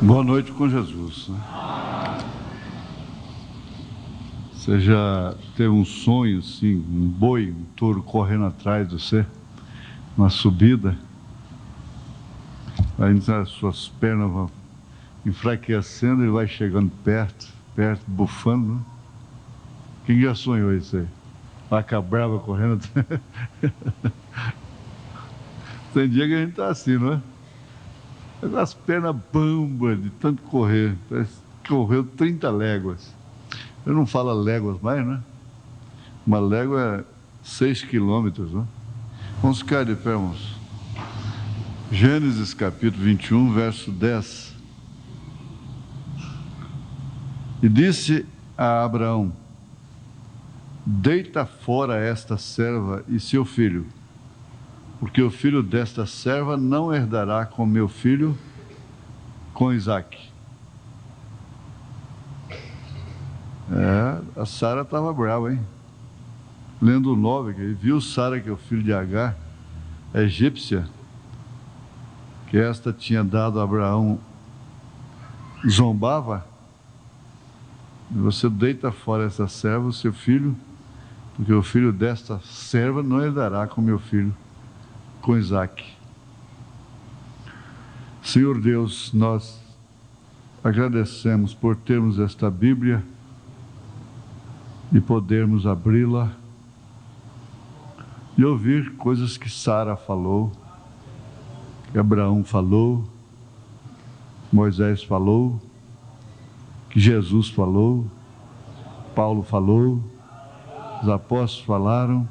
Boa noite com Jesus, né? Você já teve um sonho assim, um boi, um touro correndo atrás de você, uma subida, aí as suas pernas vão enfraquecendo e vai chegando perto, bufando, né? Quem já sonhou isso aí? Vaca brava correndo atrás. Tem dia que a gente tá assim, não é? As pernas bambas de tanto correr, parece que correu 30 léguas. Eu não falo léguas mais, né? Uma légua é 6 quilômetros, né? Vamos ficar de pé, irmãos. Gênesis capítulo 21, verso 10. E disse a Abraão: deita fora esta serva e seu filho, porque o filho desta serva não herdará com meu filho, com Isaque. A Sara estava brava, hein? Lendo o 9, que viu Sara, que é o filho de Agar, a egípcia, que esta tinha dado a Abraão, zombava. Você deita fora essa serva, o seu filho, porque o filho desta serva não herdará com meu filho, com Isaque. Senhor Deus, nós agradecemos por termos esta Bíblia e podermos abri-la e ouvir coisas que Sara falou, que Abraão falou, Moisés falou, que Jesus falou, Paulo falou, os apóstolos falaram.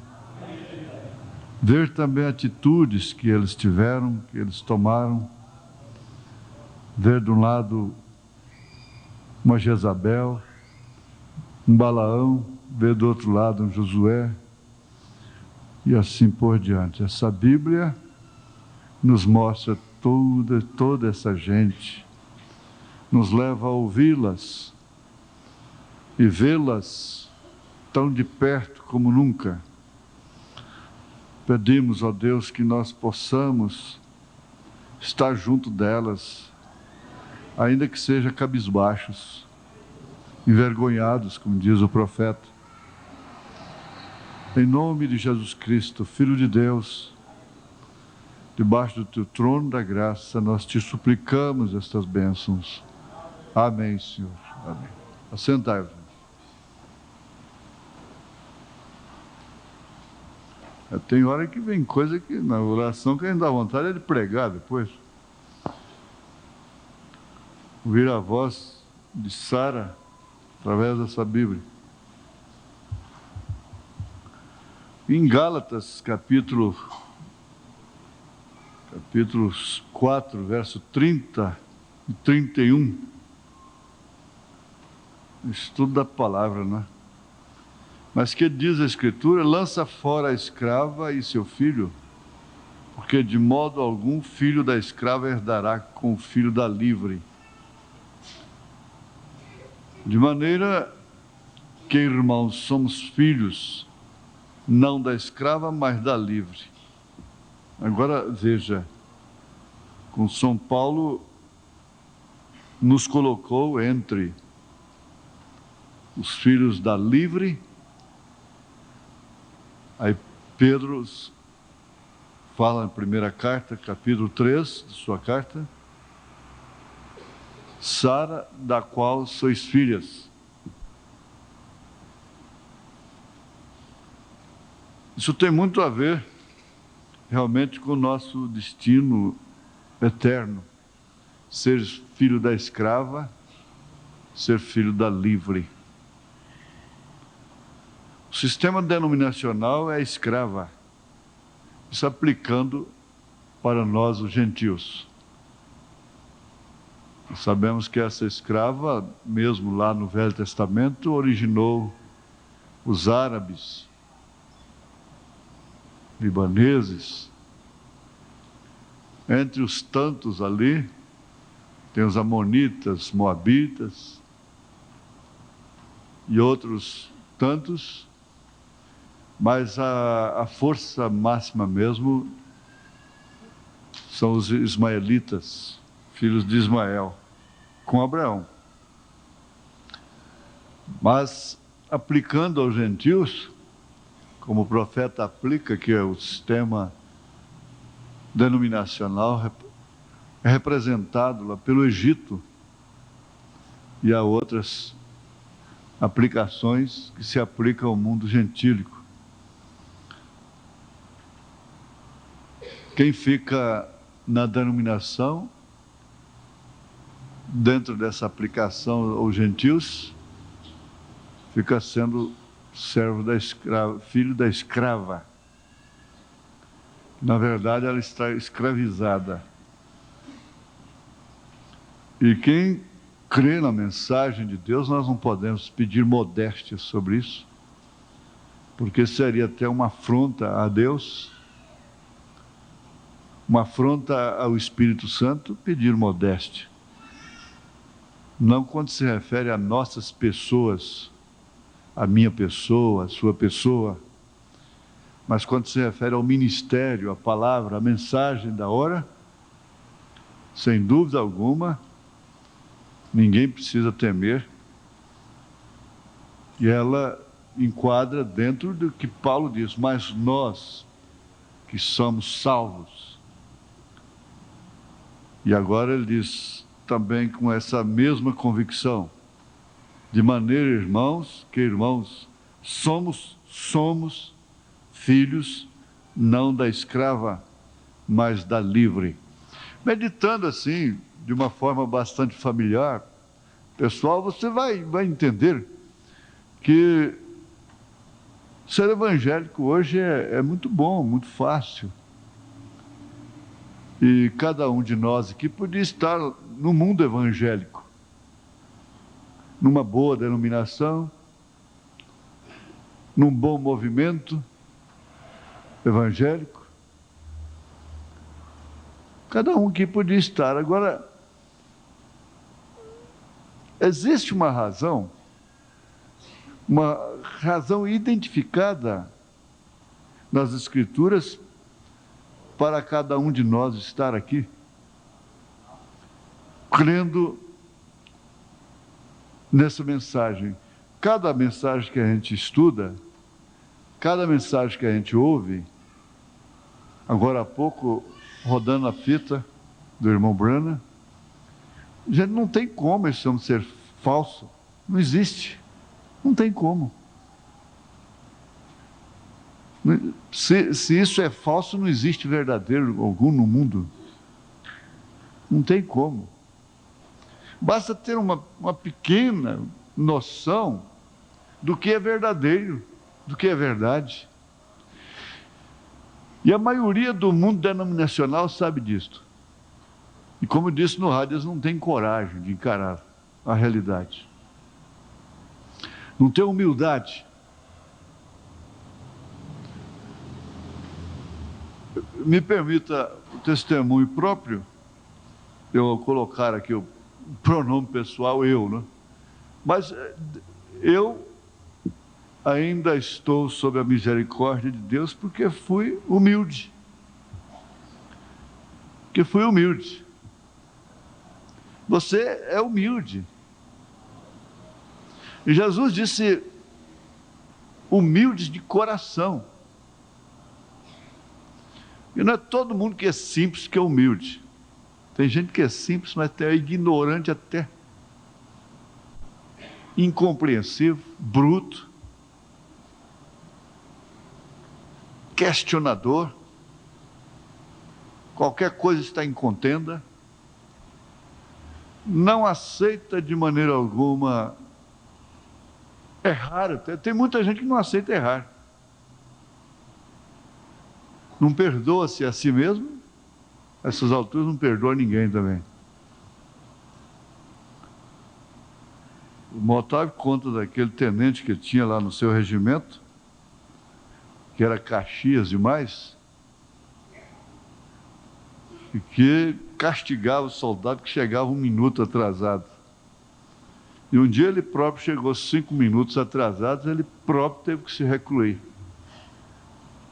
Ver também atitudes que eles tiveram, que eles tomaram. Ver de um lado uma Jezabel, um Balaão, ver do outro lado um Josué, e assim por diante. Essa Bíblia nos mostra toda essa gente, nos leva a ouvi-las e vê-las tão de perto como nunca. Pedimos, ó Deus, que nós possamos estar junto delas, ainda que seja cabisbaixos, envergonhados, como diz o profeta. Em nome de Jesus Cristo, Filho de Deus, debaixo do teu trono da graça, nós te suplicamos estas bênçãos. Amém, Senhor. Amém. Assentai-vos. Tem hora que vem coisa que na oração que a gente dá vontade é de pregar depois. Ouvir a voz de Sara através dessa Bíblia. Em Gálatas, capítulo 4, verso 30 e 31, estudo da palavra, não é? Mas que diz a Escritura: lança fora a escrava e seu filho, porque de modo algum filho da escrava herdará com o filho da livre. De maneira que, irmãos, somos filhos, não da escrava, mas da livre. Agora veja, com São Paulo nos colocou entre os filhos da livre. Aí Pedro fala na primeira carta, capítulo 3 de sua carta: Sara, da qual sois filhas. Isso tem muito a ver realmente com o nosso destino eterno. Ser filho da escrava, ser filho da livre. O sistema denominacional é escrava, isso aplicando para nós, os gentios. Nós sabemos que essa escrava, mesmo lá no Velho Testamento, originou os árabes, libaneses. Entre os tantos ali, tem os amonitas, moabitas e outros tantos, mas a força máxima mesmo são os ismaelitas, filhos de Ismael. com Abraão. Mas, aplicando aos gentios, como o profeta aplica, que é o sistema denominacional é representado lá pelo Egito, e há outras aplicações que se aplicam ao mundo gentílico. Quem fica na denominação, dentro dessa aplicação aos gentios, fica sendo servo da escrava, filho da escrava. Na verdade, ela está escravizada. E quem crê na mensagem de Deus, nós não podemos pedir modéstia sobre isso, porque seria até uma afronta a Deus, uma afronta ao Espírito Santo, pedir modéstia. Não quando se refere a nossas pessoas, a minha pessoa, a sua pessoa, mas quando se refere ao ministério, à palavra, à mensagem da hora, sem dúvida alguma, ninguém precisa temer. E ela enquadra dentro do que Paulo diz, mas nós que somos salvos. E agora ele diz também com essa mesma convicção, de maneira, irmãos, que irmãos, somos filhos, não da escrava, mas da livre. Meditando assim, de uma forma bastante familiar, pessoal, você vai entender que ser evangélico hoje é muito bom, muito fácil. E cada um de nós aqui podia estar no mundo evangélico, numa boa denominação, num bom movimento evangélico. Cada um aqui podia estar. Agora, existe uma razão identificada nas Escrituras para cada um de nós estar aqui, crendo nessa mensagem. Cada mensagem que a gente estuda, cada mensagem que a gente ouve, agora há pouco, rodando a fita do irmão Brana, gente, não tem como esse homem ser falso, não existe, não tem como. Se isso é falso, não existe verdadeiro algum no mundo, não tem como. Basta ter uma pequena noção do que é verdadeiro, do que é verdade. E a maioria do mundo denominacional sabe disso. E como eu disse no rádio, eles não têm coragem de encarar a realidade. Não têm humildade. Me permita o testemunho próprio, eu vou colocar aqui o pronome pessoal, eu, né? Mas eu ainda estou sob a misericórdia de Deus porque fui humilde. Porque fui humilde. Você é humilde. E Jesus disse, humildes de coração. E não é todo mundo que é simples que é humilde. Tem gente que é simples, mas é ignorante até. Incompreensivo, bruto, questionador. Qualquer coisa está em contenda. Não aceita de maneira alguma errar. Tem muita gente que não aceita errar. Não perdoa-se a si mesmo, a essas alturas não perdoa ninguém também. O Motávio conta daquele tenente que tinha lá no seu regimento, que era Caxias demais, e que castigava o soldado que chegava 1 minuto atrasado. E um dia ele próprio chegou 5 minutos atrasados, ele próprio teve que se recluir.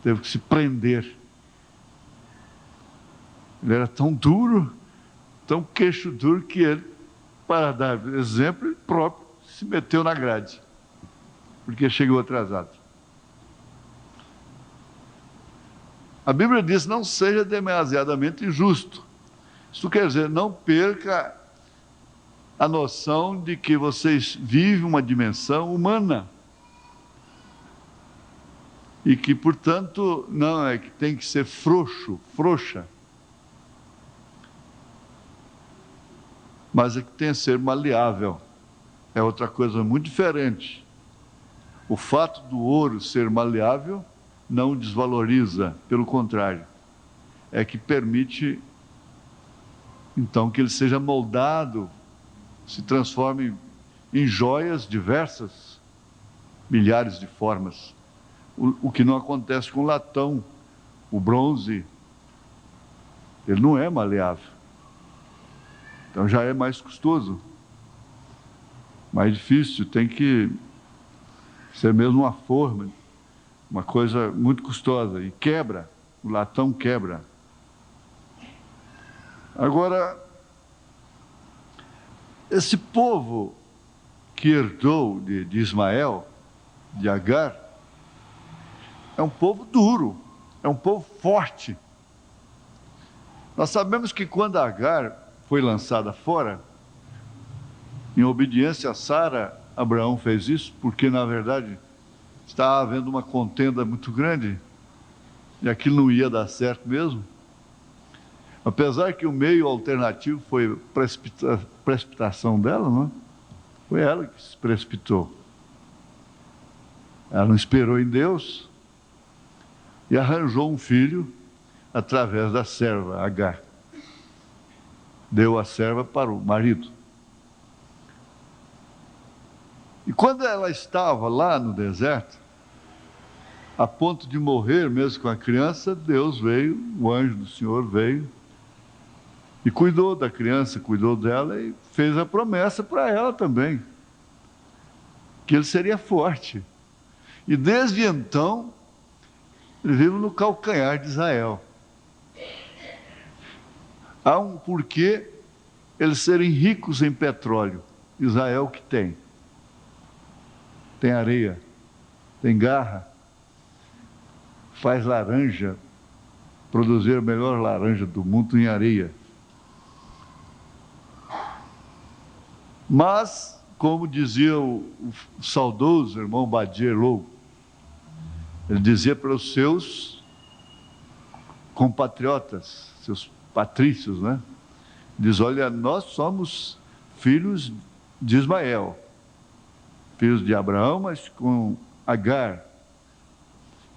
Teve que se prender. Ele era tão duro, tão queixo duro, que ele para dar exemplo, ele próprio se meteu na grade, porque chegou atrasado. A Bíblia diz: não seja demasiadamente injusto. Isso quer dizer, não perca a noção de que vocês vivem uma dimensão humana. E que, portanto, não é que tem que ser frouxo, frouxa. Mas é que tem que ser maleável. É outra coisa muito diferente. O fato do ouro ser maleável não o desvaloriza, pelo contrário. É que permite, então, que ele seja moldado, se transforme em joias diversas, milhares de formas. O que não acontece com o latão, o bronze, ele não é maleável. Então já é mais custoso, mais difícil, tem que ser mesmo uma forma, uma coisa muito custosa, e quebra, o latão quebra. Agora, esse povo que herdou de Ismael, de Agar, é um povo duro, é um povo forte. Nós sabemos que quando Agar foi lançada fora, em obediência a Sara, Abraão fez isso, porque na verdade estava havendo uma contenda muito grande, e aquilo não ia dar certo mesmo. Apesar que o meio alternativo foi a precipitação dela, não é? Foi ela que se precipitou. Ela não esperou em Deus e arranjou um filho através da serva, Agar. Deu a serva para o marido. E quando ela estava lá no deserto, a ponto de morrer mesmo com a criança, Deus veio, o anjo do Senhor veio e cuidou da criança, cuidou dela e fez a promessa para ela também, que ele seria forte. E desde então, ele vive no calcanhar de Israel. Há um porquê eles serem ricos em petróleo. Israel que tem. Tem areia, tem garra, faz laranja, produzir a melhor laranja do mundo em areia. Mas, como dizia o saudoso irmão Badier-Lou, ele dizia para os seus compatriotas, seus patrícios, né? Diz: olha, nós somos filhos de Ismael, filhos de Abraão, mas com Agar.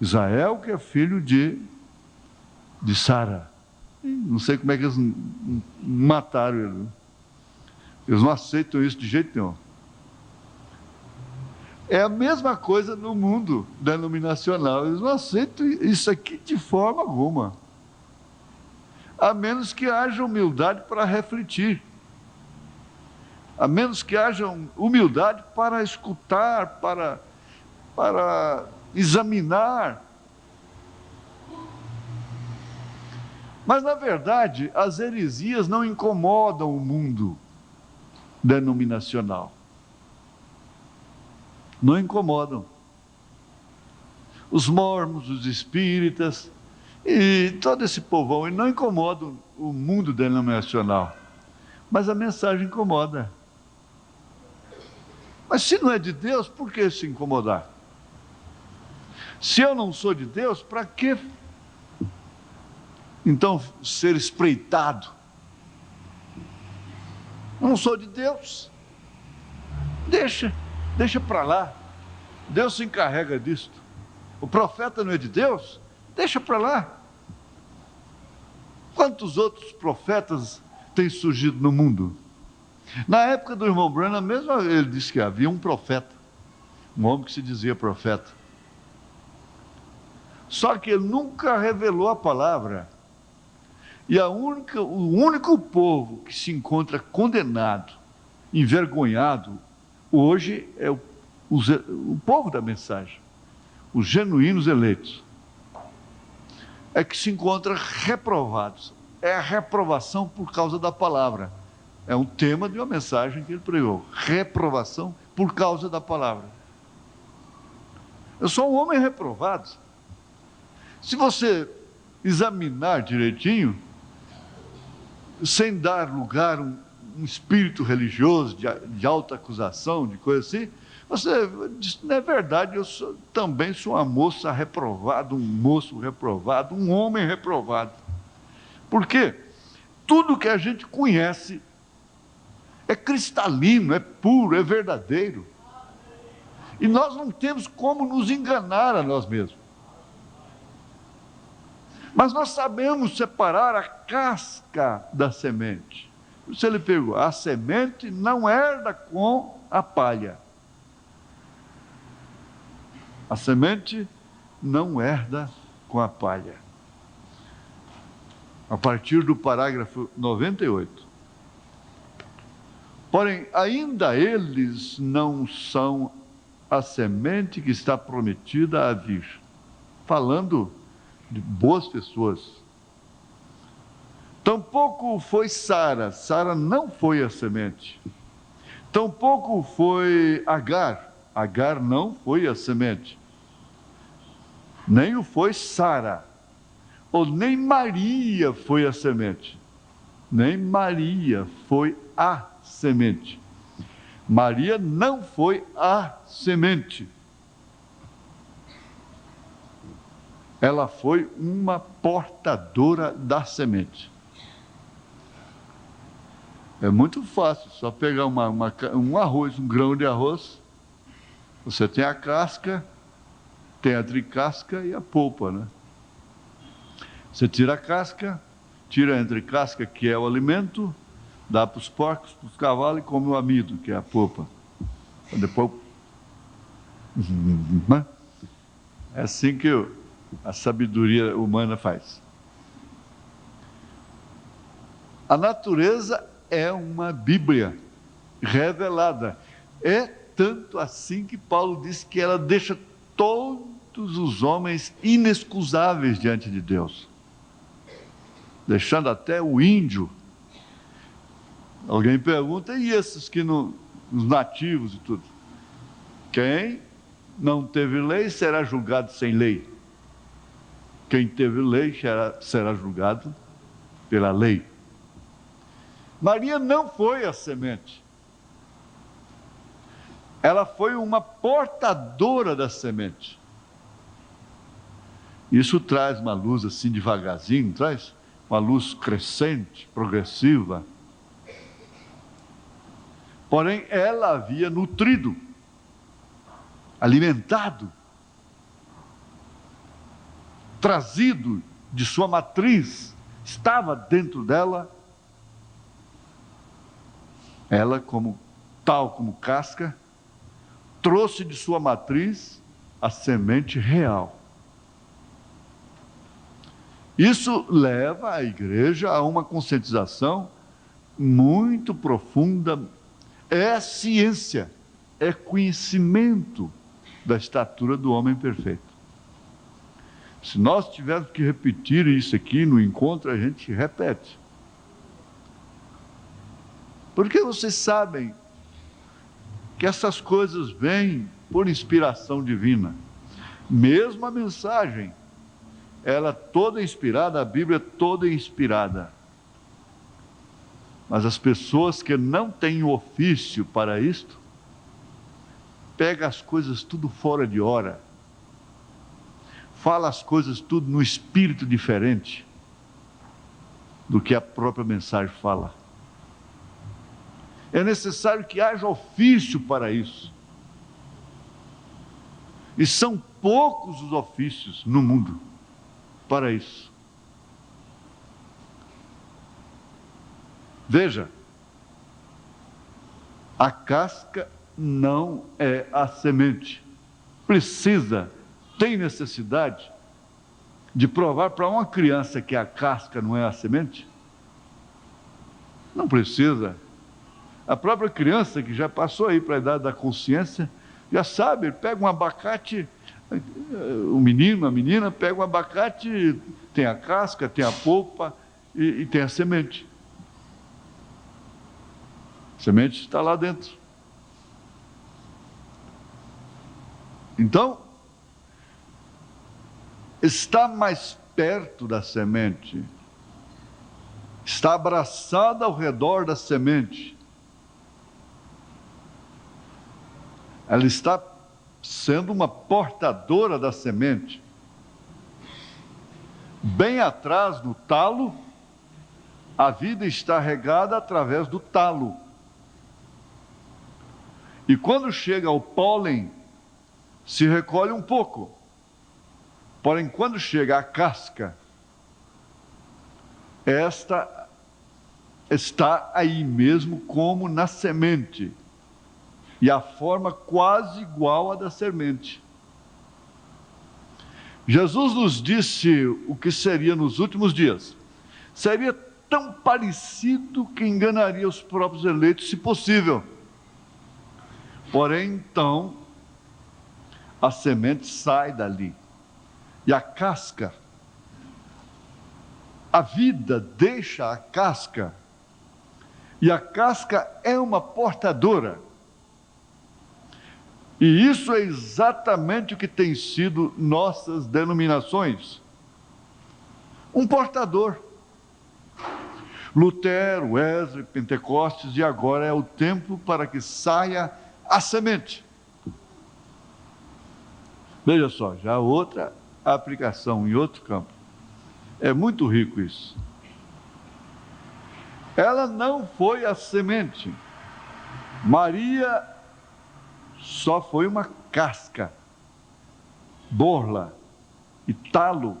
Israel que é filho de Sara. Não sei como é que eles mataram ele. Eles não aceitam isso de jeito nenhum. É a mesma coisa no mundo denominacional. Eles não aceitam isso aqui de forma alguma. A menos que haja humildade para refletir. A menos que haja humildade para escutar, para examinar. Mas, na verdade, as heresias não incomodam o mundo denominacional. Não incomodam. Os mormons, os espíritas e todo esse povão, não incomodam o mundo denominacional. Mas a mensagem incomoda. Mas se não é de Deus, por que se incomodar? Se eu não sou de Deus, para que então ser espreitado? Eu não sou de Deus. Deixa para lá. Deus se encarrega disso. O profeta não é de Deus? Deixa para lá. Quantos outros profetas têm surgido no mundo? Na época do irmão Branham mesmo, ele disse que havia um profeta, um homem que se dizia profeta. Só que ele nunca revelou a palavra. E o único povo que se encontra condenado, envergonhado, hoje é o povo da mensagem, os genuínos eleitos, é que se encontra reprovados. É a reprovação por causa da palavra. É um tema de uma mensagem que ele pregou. Reprovação por causa da palavra. Eu sou um homem reprovado. Se você examinar direitinho, sem dar lugar a um espírito religioso de alta acusação, de coisa assim, você diz, não é verdade, também sou uma moça reprovada, um moço reprovado, um homem reprovado. Por quê? Tudo que a gente conhece é cristalino, é puro, é verdadeiro. E nós não temos como nos enganar a nós mesmos. Mas nós sabemos separar a casca da semente. Se ele pegou, a semente não herda com a palha. A semente não herda com a palha. A partir do parágrafo 98. Porém, ainda eles não são a semente que está prometida a vir. Falando de boas pessoas. Tampouco foi Sara. Sara não foi a semente. Tampouco foi Agar. Agar não foi a semente. Nem o foi Sara. Ou nem Maria foi a semente. Nem Maria foi a semente. Maria não foi a semente. Ela foi uma portadora da semente. É muito fácil, só pegar um arroz, um grão de arroz, você tem a casca, tem a tricasca e a polpa, né? Você tira a casca, tira a entrecasca, que é o alimento, dá para os porcos, para os cavalos e come o amido, que é a polpa. Depois... É assim que a sabedoria humana faz. A natureza é uma Bíblia revelada. É tanto assim que Paulo diz que ela deixa todos os homens inexcusáveis diante de Deus. Deixando até o índio. Alguém pergunta, e esses que não, os nativos e tudo? Quem não teve lei será julgado sem lei. Quem teve lei será julgado pela lei. Maria não foi a semente. Ela foi uma portadora da semente. Isso traz uma luz assim devagarzinho, traz uma luz crescente, progressiva. Porém, ela havia nutrido, alimentado, trazido de sua matriz, estava dentro dela, ela tal como casca, trouxe de sua matriz a semente real. Isso leva a igreja a uma conscientização muito profunda. É ciência, é conhecimento da estatura do homem perfeito. Se nós tivermos que repetir isso aqui no encontro, a gente repete. Porque vocês sabem que essas coisas vêm por inspiração divina. Mesmo a mensagem, ela toda inspirada, a Bíblia toda inspirada. Mas as pessoas que não têm ofício para isto, pegam as coisas tudo fora de hora, fala as coisas tudo num espírito diferente do que a própria mensagem fala. É necessário que haja ofício para isso. E são poucos os ofícios no mundo para isso. Veja, a casca não é a semente. Tem necessidade de provar para uma criança que a casca não é a semente? Não precisa. A própria criança que já passou aí para a idade da consciência, já sabe, pega um abacate, o menino, a menina, pega um abacate, tem a casca, tem a polpa e tem a semente. semente está lá dentro. Então, está mais perto da semente, está abraçada ao redor da semente. Ela está sendo uma portadora da semente. Bem atrás do talo, a vida está regada através do talo. E quando chega ao pólen, se recolhe um pouco. Porém, quando chega à casca, esta está aí mesmo como na semente. E a forma quase igual à da semente. Jesus nos disse o que seria nos últimos dias. Seria tão parecido que enganaria os próprios eleitos, se possível. Porém, então, a semente sai dali. E a casca, a vida deixa a casca. E a casca é uma portadora. E isso é exatamente o que tem sido nossas denominações. Um portador. Lutero, Wesley, Pentecostes, e agora é o tempo para que saia a semente. Veja só, já outra aplicação em outro campo. É muito rico isso. Ela não foi a semente. Maria só foi uma casca, borla e talo,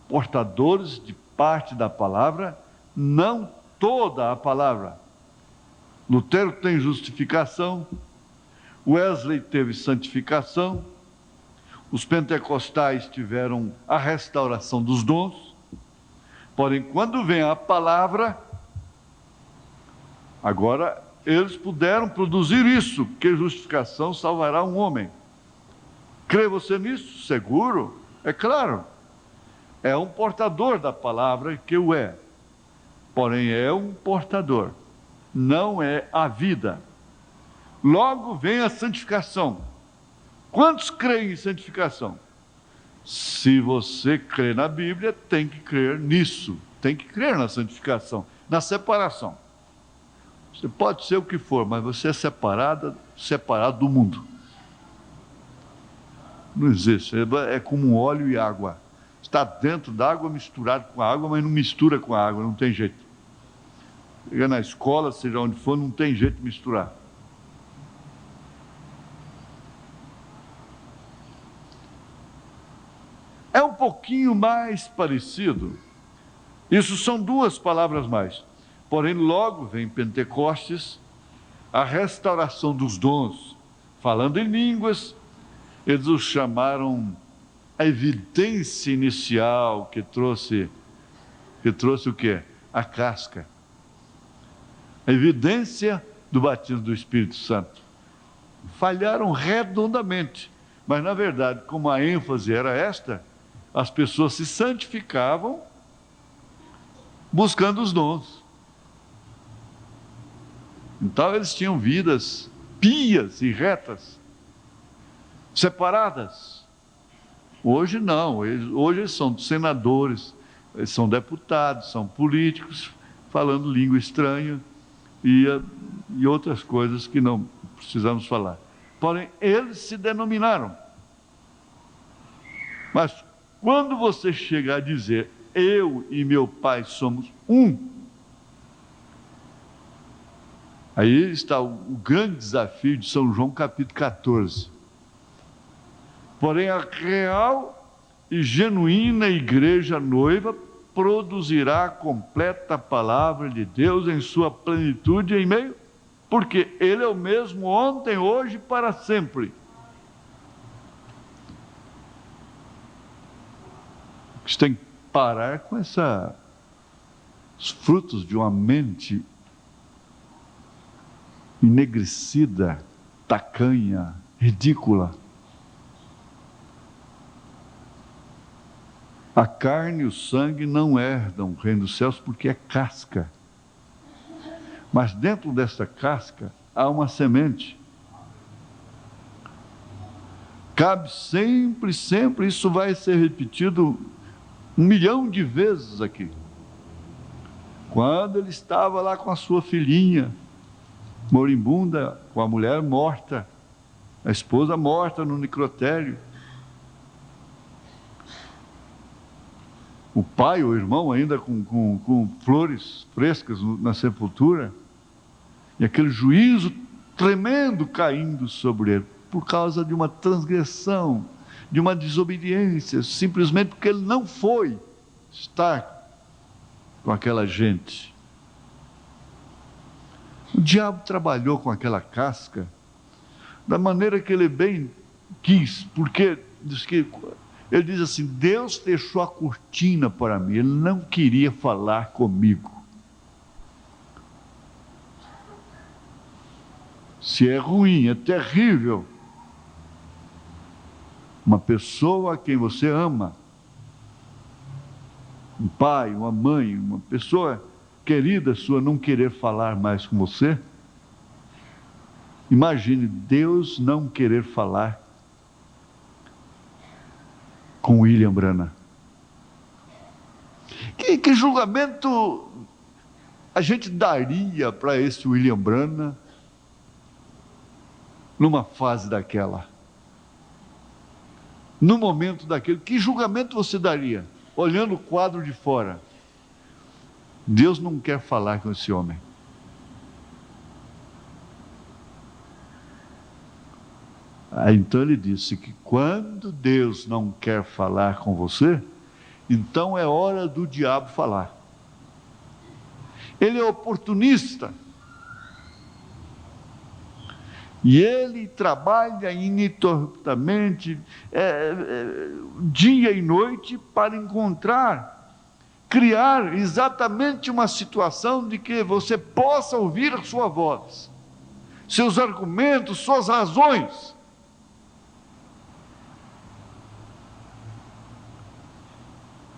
portadores de parte da palavra, não toda a palavra. Lutero tem justificação, Wesley teve santificação, os pentecostais tiveram a restauração dos dons, porém, quando vem a palavra, agora eles puderam produzir isso, que justificação salvará um homem. Crê você nisso? Seguro? É claro. É um portador da palavra que o é. Porém, é um portador. Não é a vida. Logo vem a santificação. Quantos creem em santificação? Se você crê na Bíblia, tem que crer nisso. Tem que crer na santificação, na separação. Você pode ser o que for, mas você é separado do mundo. Não existe, é como óleo e água. Está dentro da água, misturado com a água, mas não mistura com a água, não tem jeito. Chega na escola, seja onde for, não tem jeito de misturar. É um pouquinho mais parecido. Isso são duas palavras mais. Porém, logo vem Pentecostes, a restauração dos dons. Falando em línguas, eles o chamaram a evidência inicial que trouxe o quê? A casca. A evidência do batismo do Espírito Santo. Falharam redondamente, mas na verdade, como a ênfase era esta, as pessoas se santificavam buscando os dons. Então eles tinham vidas pias e retas, separadas. Hoje não, hoje eles são senadores, eles são deputados, são políticos, falando língua estranha e outras coisas que não precisamos falar. Porém, eles se denominaram. Mas quando você chega a dizer, eu e meu Pai somos um, aí está o grande desafio de São João capítulo 14. Porém, a real e genuína igreja noiva produzirá a completa palavra de Deus em sua plenitude em meio, porque Ele é o mesmo ontem, hoje e para sempre. Você tem que parar com os frutos de uma mente enegrecida, tacanha, ridícula. A carne e o sangue não herdam o reino dos céus porque é casca. Mas dentro dessa casca há uma semente. Cabe sempre, sempre, isso vai ser repetido 1.000.000 de vezes aqui. Quando ele estava lá com a sua filhinha, moribunda, com a mulher morta, a esposa morta no necrotério, o pai, o irmão ainda com flores frescas na sepultura, e aquele juízo tremendo caindo sobre ele, por causa de uma transgressão, de uma desobediência, simplesmente porque ele não foi estar com aquela gente. O diabo trabalhou com aquela casca da maneira que ele bem quis, porque ele diz assim: Deus fechou a cortina para mim, ele não queria falar comigo. Se é ruim, é terrível, uma pessoa a quem você ama, um pai, uma mãe, uma pessoa querida sua não querer falar mais com você, imagine Deus não querer falar com William Branham. Que julgamento a gente daria para esse William Branham numa fase daquela? No momento daquele, que julgamento você daria? Olhando o quadro de fora. Deus não quer falar com esse homem. Aí então ele disse que quando Deus não quer falar com você, então é hora do diabo falar. Ele é oportunista. E ele trabalha ininterruptamente, dia e noite, para criar exatamente uma situação de que você possa ouvir a sua voz, seus argumentos, suas razões.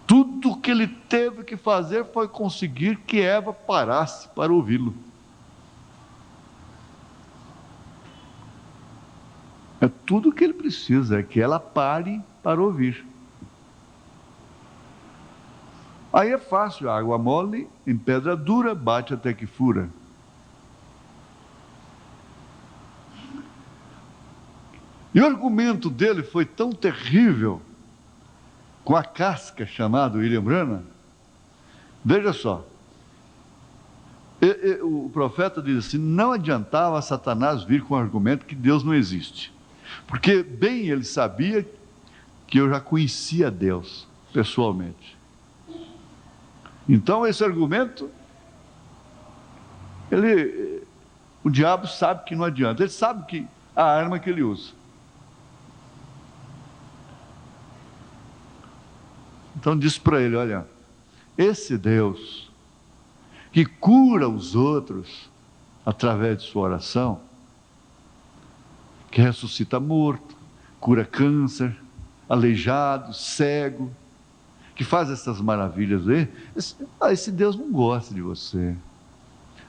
Tudo que ele teve que fazer foi conseguir que Eva parasse para ouvi-lo. É tudo o que ele precisa, é que ela pare para ouvir. Aí é fácil, água mole em pedra dura, bate até que fura. E o argumento dele foi tão terrível, com a casca chamada William Branham. Veja só, o profeta diz assim: não adiantava Satanás vir com o argumento que Deus não existe. Porque bem ele sabia que eu já conhecia Deus pessoalmente. Então esse argumento, o diabo sabe que não adianta. Ele sabe que a arma que ele usa. Então disse para ele: olha, esse Deus que cura os outros através de sua oração, que ressuscita morto, cura câncer, aleijado, cego, que faz essas maravilhas aí, esse Deus não gosta de você,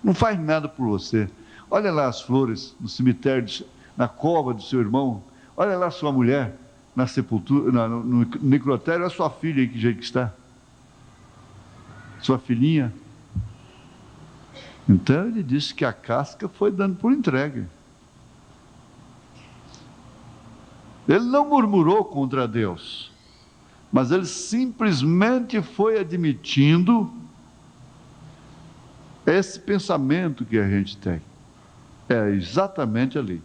não faz nada por você. Olha lá as flores no cemitério, na cova do seu irmão, olha lá sua mulher na sepultura, no necrotério, olha sua filha aí, que jeito que está, sua filhinha. Então ele disse que a casca foi dando por entregue. Ele não murmurou contra Deus, mas ele simplesmente foi admitindo esse pensamento que a gente tem. É exatamente ali,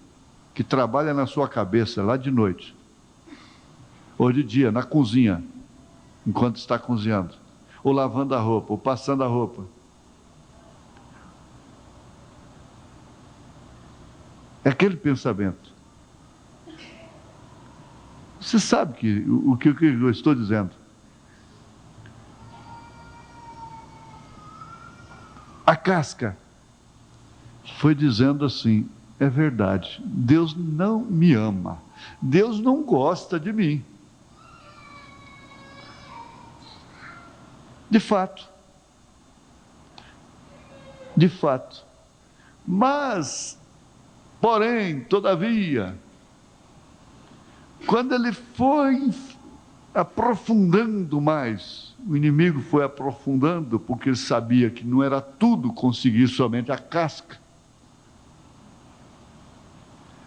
que trabalha na sua cabeça lá de noite, ou de dia, na cozinha, enquanto está cozinhando, ou lavando a roupa, ou passando a roupa. É aquele pensamento. Você sabe o que eu estou dizendo. A casca foi dizendo assim: é verdade, Deus não me ama, Deus não gosta de mim. De fato, Mas, porém, todavia, quando ele foi aprofundando mais, o inimigo foi aprofundando, porque ele sabia que não era tudo conseguir somente a casca.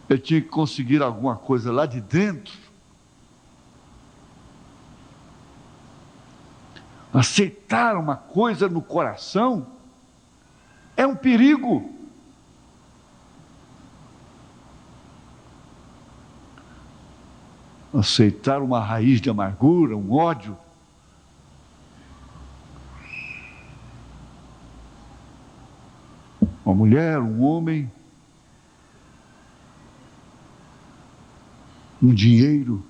Ele tinha que conseguir alguma coisa lá de dentro. Aceitar uma coisa no coração é um perigo. Aceitar uma raiz de amargura, um ódio. Uma mulher, um homem, um dinheiro.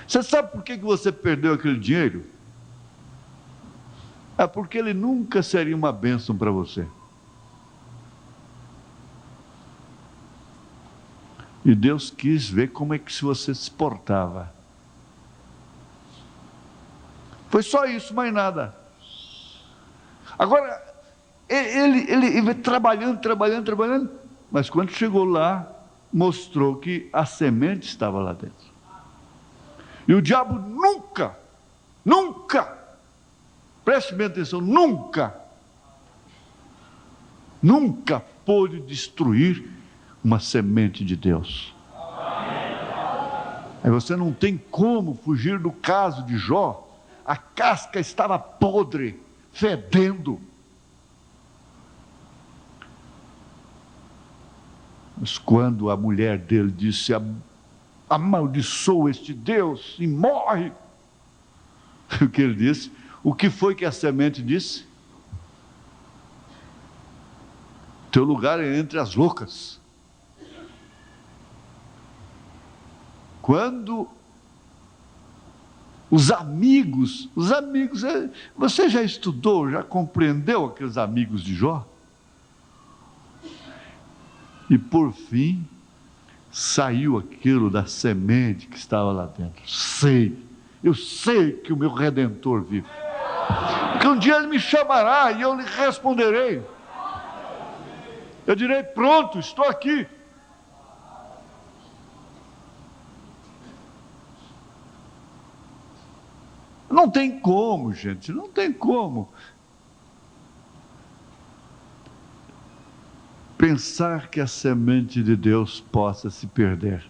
Você sabe por que você perdeu aquele dinheiro? É porque ele nunca seria uma bênção para você. E Deus quis ver como é que você se portava. Foi só isso, mais nada. Agora, ele vai trabalhando, mas quando chegou lá, mostrou que a semente estava lá dentro. E o diabo nunca, preste bem atenção, nunca pôde destruir uma semente de Deus. Aí você não tem como fugir do caso de Jó. A casca estava podre, fedendo. Mas quando a mulher dele disse: amaldiçoa este Deus e morre. O que ele disse? O que foi que a semente disse? Teu lugar é entre as loucas. Quando os amigos, você já estudou, já compreendeu aqueles amigos de Jó? E por fim, saiu aquilo da semente que estava lá dentro. Eu sei que o meu Redentor vive. Porque um dia ele me chamará e eu lhe responderei. Eu direi: pronto, estou aqui. Não tem como, gente, não tem como pensar que a semente de Deus possa se perder.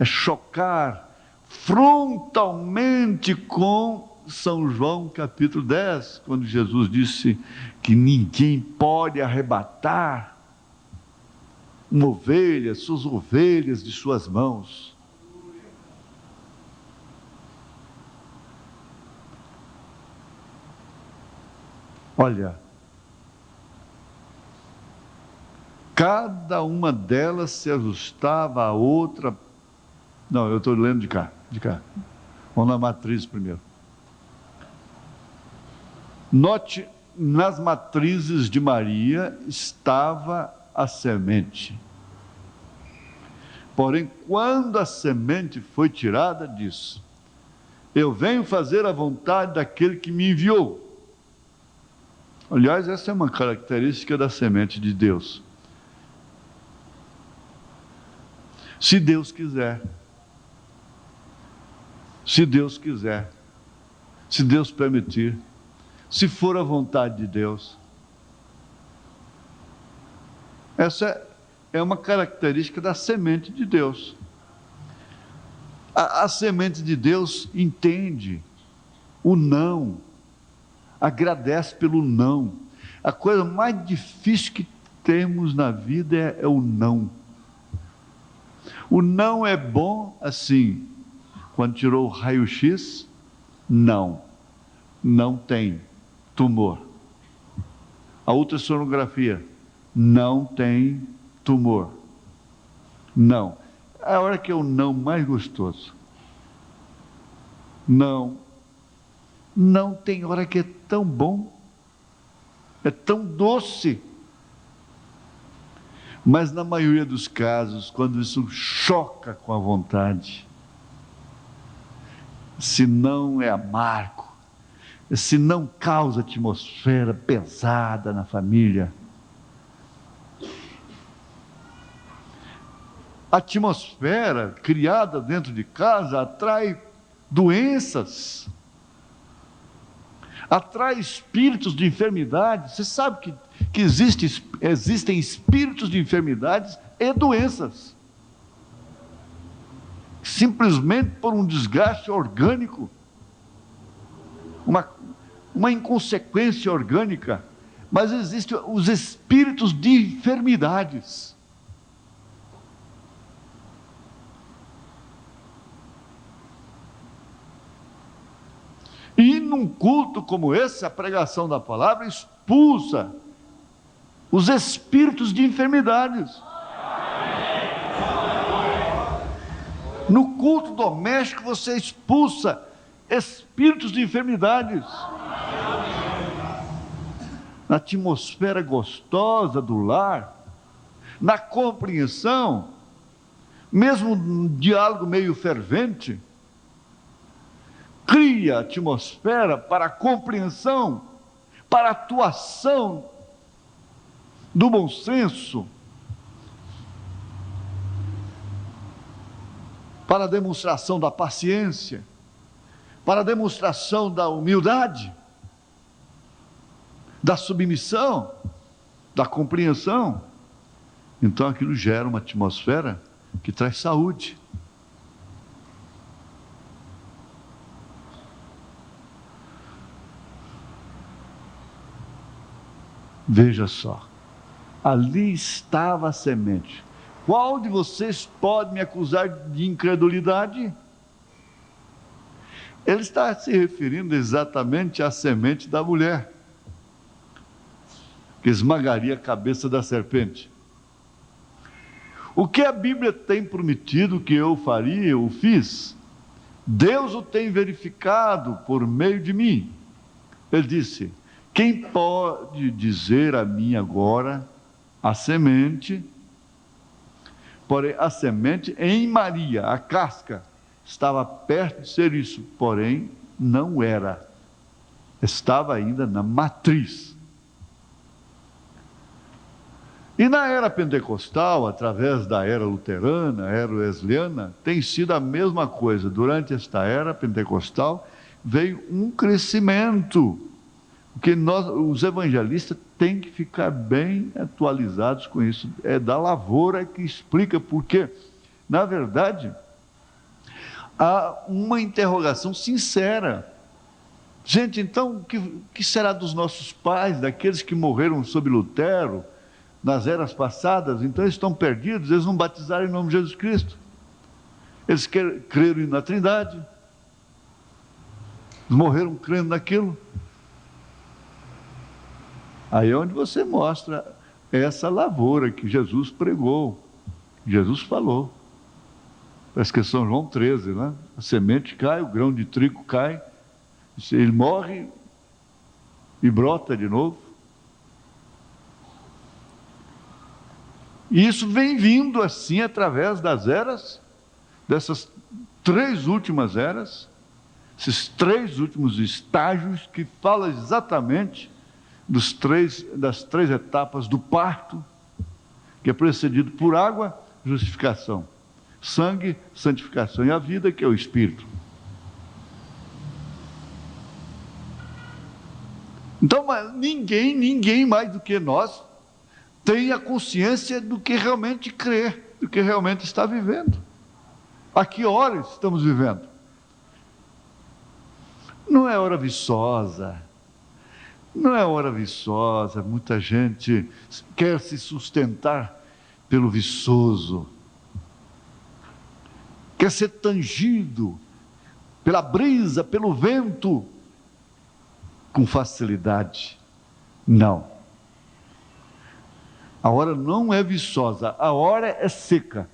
É chocar frontalmente com São João capítulo 10, quando Jesus disse que ninguém pode arrebatar suas ovelhas de suas mãos. Olha, cada uma delas se ajustava à outra. Não, eu estou lendo de cá. Vamos na matriz primeiro. Note, nas matrizes de Maria estava a semente. Porém, quando a semente foi tirada, disse: eu venho fazer a vontade daquele que me enviou. Aliás, essa é uma característica da semente de Deus. Se Deus quiser, se Deus permitir, se for a vontade de Deus. Essa é uma característica da semente de Deus. A semente de Deus entende o não, agradece pelo não. A coisa mais difícil que temos na vida é o não. O não é bom assim. Quando tirou o raio-x, não tem tumor. A ultrassonografia, não tem tumor. Não. É a hora que é o não mais gostoso. Não tem hora que é tão bom, é tão doce. Mas na maioria dos casos, quando isso choca com a vontade, se não é amargo, se não causa atmosfera pesada na família. A atmosfera criada dentro de casa atrai doenças, atrai espíritos de enfermidade. Você sabe que existem espíritos de enfermidades e doenças, simplesmente por um desgaste orgânico, uma inconsequência orgânica. Mas existem os espíritos de enfermidades. E num culto como esse, a pregação da palavra expulsa os espíritos de enfermidades. No culto doméstico você expulsa espíritos de enfermidades. Na atmosfera gostosa do lar, na compreensão, mesmo um diálogo meio fervente, cria atmosfera para a compreensão, para a atuação do bom senso, para a demonstração da paciência, para a demonstração da humildade, da submissão, da compreensão. Então aquilo gera uma atmosfera que traz saúde. Veja só, ali estava a semente. Qual de vocês pode me acusar de incredulidade? Ele está se referindo exatamente à semente da mulher, que esmagaria a cabeça da serpente. O que a Bíblia tem prometido que eu faria, eu fiz. Deus o tem verificado por meio de mim. Ele disse: quem pode dizer a mim agora a semente? Porém, a semente em Maria, a casca, estava perto de ser isso, porém não era. Estava ainda na matriz. E na era pentecostal, através da era luterana, era wesleyana, tem sido a mesma coisa. Durante esta era pentecostal, veio um crescimento, porque nós, os evangelistas, têm que ficar bem atualizados com isso. É da lavoura que explica por quê. Na verdade, há uma interrogação sincera. Gente, então, o que será dos nossos pais, daqueles que morreram sob Lutero, nas eras passadas? Então eles estão perdidos, eles não batizaram em nome de Jesus Cristo. Eles creram na Trindade, eles morreram crendo naquilo. Aí é onde você mostra essa lavoura que Jesus pregou, Jesus falou. Parece que é São João 13, né? A semente cai, o grão de trigo cai, ele morre e brota de novo. E isso vem vindo assim através das eras, dessas 3 últimas eras, esses 3 últimos estágios que falam exatamente das 3 etapas do parto, que é precedido por água, justificação, sangue, santificação, e a vida, que é o Espírito. Então, ninguém mais do que nós tem a consciência do que realmente crê, do que realmente está vivendo. A que hora estamos vivendo? Não é hora viçosa. Não é hora viçosa. Muita gente quer se sustentar pelo viçoso, quer ser tangido pela brisa, pelo vento, com facilidade. Não. A hora não é viçosa, a hora é seca.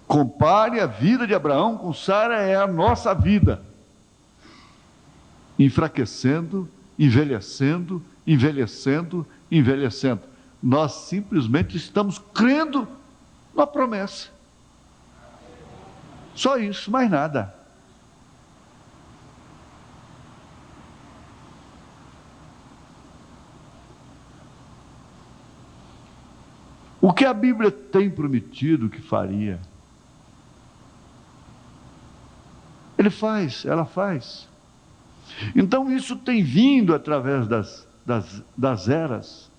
Compare a vida de Abraão com Sara, é a nossa vida. Enfraquecendo, envelhecendo, envelhecendo, envelhecendo. Nós simplesmente estamos crendo na promessa. Só isso, mais nada. O que a Bíblia tem prometido que faria, Ele faz, ela faz. Então isso tem vindo através das eras.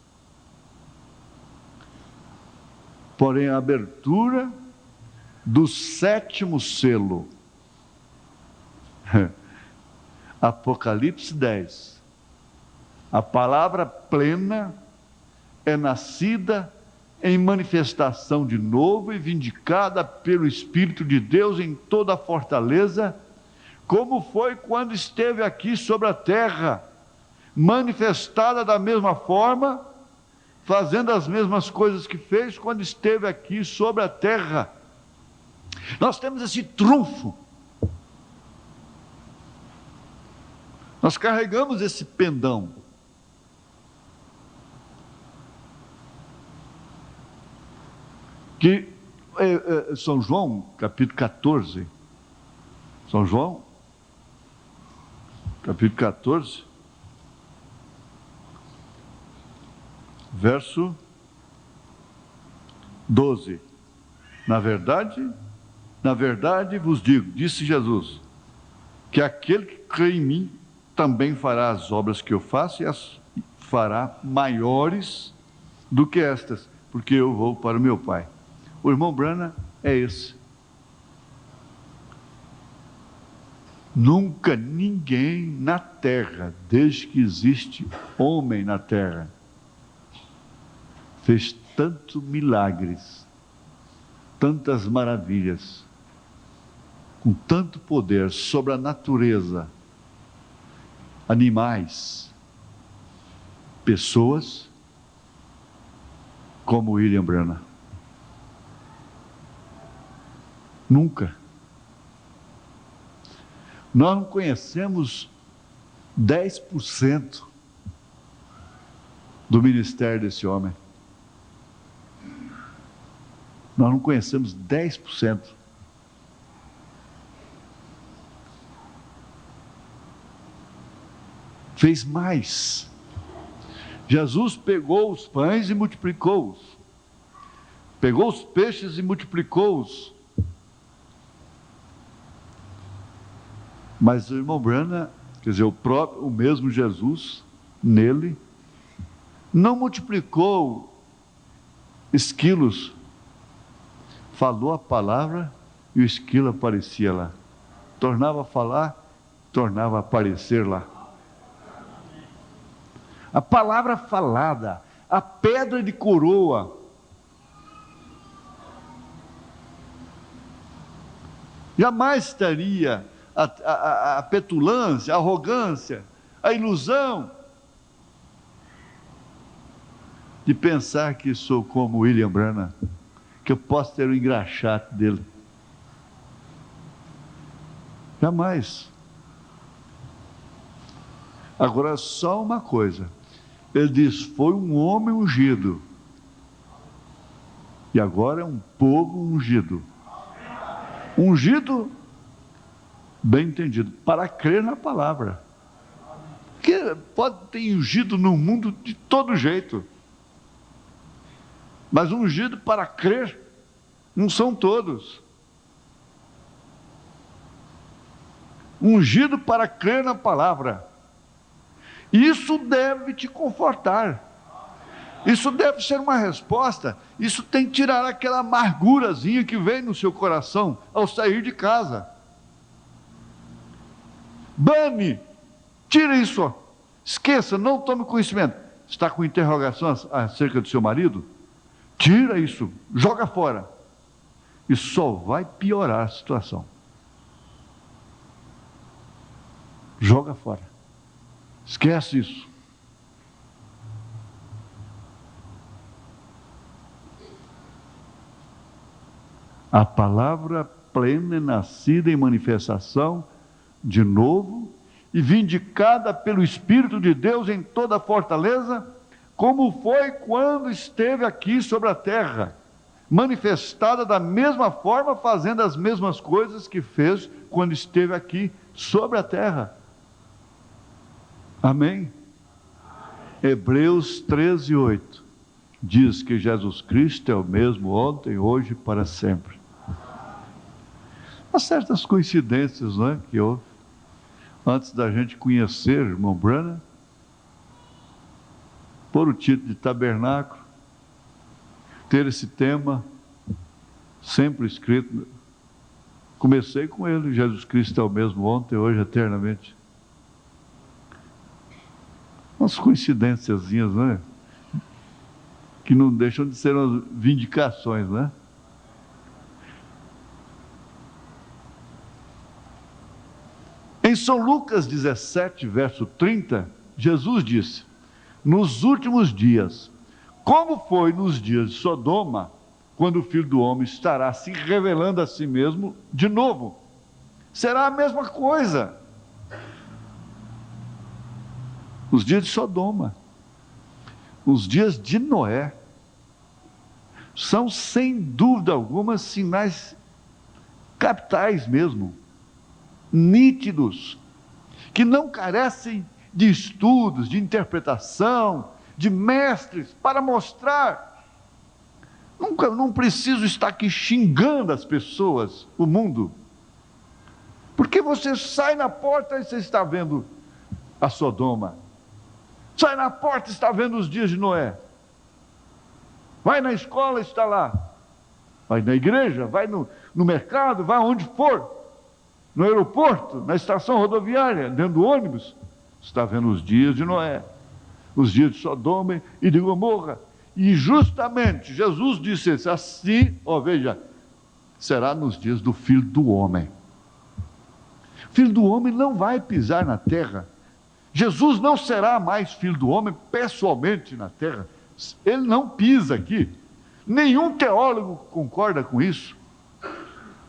Porém, a abertura do 7º selo, Apocalipse 10, a palavra plena é nascida em manifestação de novo e vindicada pelo Espírito de Deus em toda a fortaleza, como foi quando esteve aqui sobre a terra, manifestada da mesma forma, fazendo as mesmas coisas que fez quando esteve aqui sobre a terra. Nós temos esse trunfo, nós carregamos esse pendão. Que São João, capítulo 14, São João, capítulo 14, verso 12. Na verdade vos digo, disse Jesus, que aquele que crê em mim também fará as obras que eu faço e as fará maiores do que estas, porque eu vou para o meu Pai. O irmão Branham é esse. Nunca ninguém na terra, desde que existe homem na terra, fez tantos milagres, tantas maravilhas, com tanto poder sobre a natureza, animais, pessoas, como William Branham. Nunca. Nós não conhecemos 10% do ministério desse homem. Nós não conhecemos 10%. Fez mais. Jesus pegou os pães e multiplicou-os. Pegou os peixes e multiplicou-os. Mas o irmão Branham, quer dizer, o mesmo Jesus, nele, não multiplicou esquilos, falou a palavra e o esquilo aparecia lá. Tornava a falar, tornava a aparecer lá. A palavra falada, a pedra de coroa. Jamais estaria a petulância, a arrogância, a ilusão de pensar que sou como William Branham, que eu posso ter o engraxate dele. Jamais. Agora, só uma coisa. Ele diz, foi um homem ungido. E agora é um povo ungido. Ungido, bem entendido, para crer na palavra. Porque pode ter ungido no mundo de todo jeito. Mas ungido para crer, não são todos. Ungido para crer na palavra. Isso deve te confortar. Isso deve ser uma resposta. Isso tem que tirar aquela amargurazinha que vem no seu coração ao sair de casa. Bane, tira isso. Ó. Esqueça, não tome conhecimento. Está com interrogação acerca do seu marido? Tira isso, joga fora. Isso só vai piorar a situação. Joga fora. Esquece isso. A palavra plena, nascida em manifestação, de novo, e vindicada pelo Espírito de Deus em toda a fortaleza, como foi quando esteve aqui sobre a terra, manifestada da mesma forma, fazendo as mesmas coisas que fez quando esteve aqui sobre a terra. Amém? Hebreus 13:8 diz que Jesus Cristo é o mesmo ontem, hoje e para sempre. Há certas coincidências, não é, que houve. Antes da gente conhecer o irmão Branham, por o título de tabernáculo, ter esse tema sempre escrito. Comecei com ele, Jesus Cristo é o mesmo ontem, hoje, eternamente. Umas coincidênciazinhas, né? Que não deixam de ser umas vindicações, né? Em São Lucas 17, verso 30, Jesus disse: nos últimos dias, como foi nos dias de Sodoma, quando o Filho do Homem estará se revelando a si mesmo de novo, será a mesma coisa. Os dias de Sodoma, os dias de Noé, são sem dúvida alguma sinais capitais mesmo, nítidos, que não carecem de estudos, de interpretação, de mestres para mostrar. Não preciso estar aqui xingando as pessoas, o mundo, porque você sai na porta e você está vendo a Sodoma, sai na porta e está vendo os dias de Noé, vai na escola, está lá, vai na igreja, vai no mercado, vai onde for, no aeroporto, na estação rodoviária, dentro do ônibus, está vendo os dias de Noé, os dias de Sodoma e de Gomorra. E justamente Jesus disse assim, veja, será nos dias do Filho do Homem. O Filho do Homem não vai pisar na terra. Jesus não será mais Filho do Homem pessoalmente na terra. Ele não pisa aqui. Nenhum teólogo concorda com isso.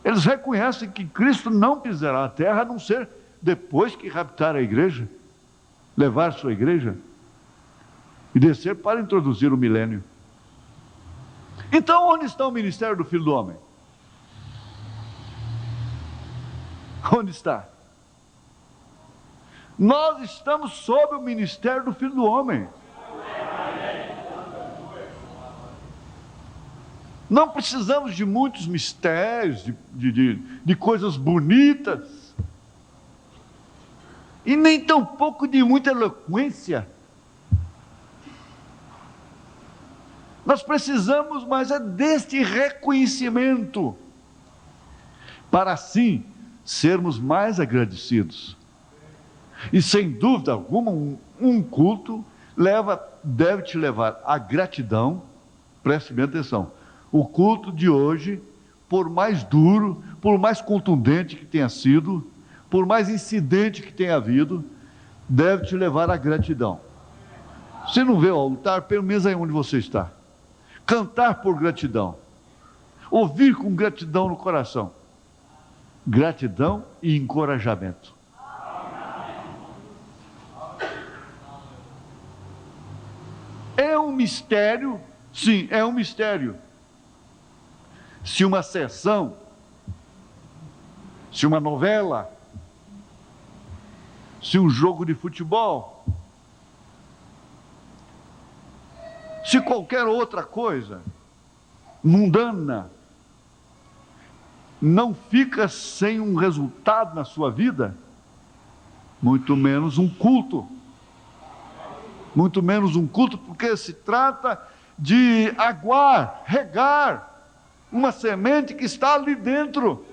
Eles reconhecem que Cristo não pisará a terra, a não ser depois que raptar a igreja, levar sua igreja e descer para introduzir o milênio. Então, onde está o ministério do Filho do Homem? Onde está? Nós estamos sob o ministério do Filho do Homem. Não precisamos de muitos mistérios, de coisas bonitas, e nem tampouco de muita eloquência. Nós precisamos, mas é deste reconhecimento, para assim sermos mais agradecidos. E sem dúvida alguma, um culto deve te levar à gratidão. Preste bem atenção. O culto de hoje, por mais duro, por mais contundente que tenha sido, por mais incidente que tenha havido, deve te levar à gratidão. Você não vê o altar, pelo menos aí onde você está. Cantar por gratidão, ouvir com gratidão no coração, gratidão e encorajamento. É um mistério, sim, é um mistério. Se uma sessão, se uma novela, se um jogo de futebol, se qualquer outra coisa mundana não fica sem um resultado na sua vida, muito menos um culto. Muito menos um culto, porque se trata de aguar, regar uma semente que está ali dentro.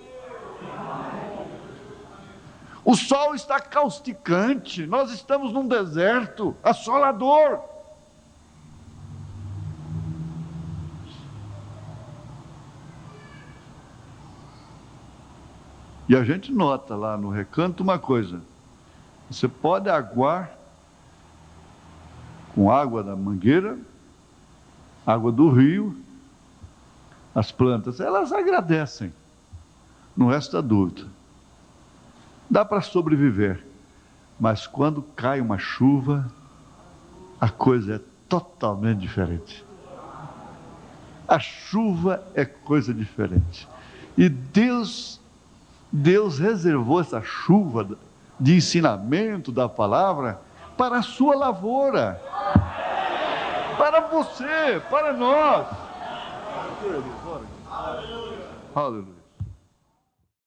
O sol está causticante, nós estamos num deserto assolador. E a gente nota lá no recanto uma coisa: você pode aguar com água da mangueira, água do rio, as plantas, elas agradecem, não resta dúvida. Dá para sobreviver, mas quando cai uma chuva, a coisa é totalmente diferente. A chuva é coisa diferente. E Deus reservou essa chuva de ensinamento da palavra para a sua lavoura. para você, para nós. Aleluia.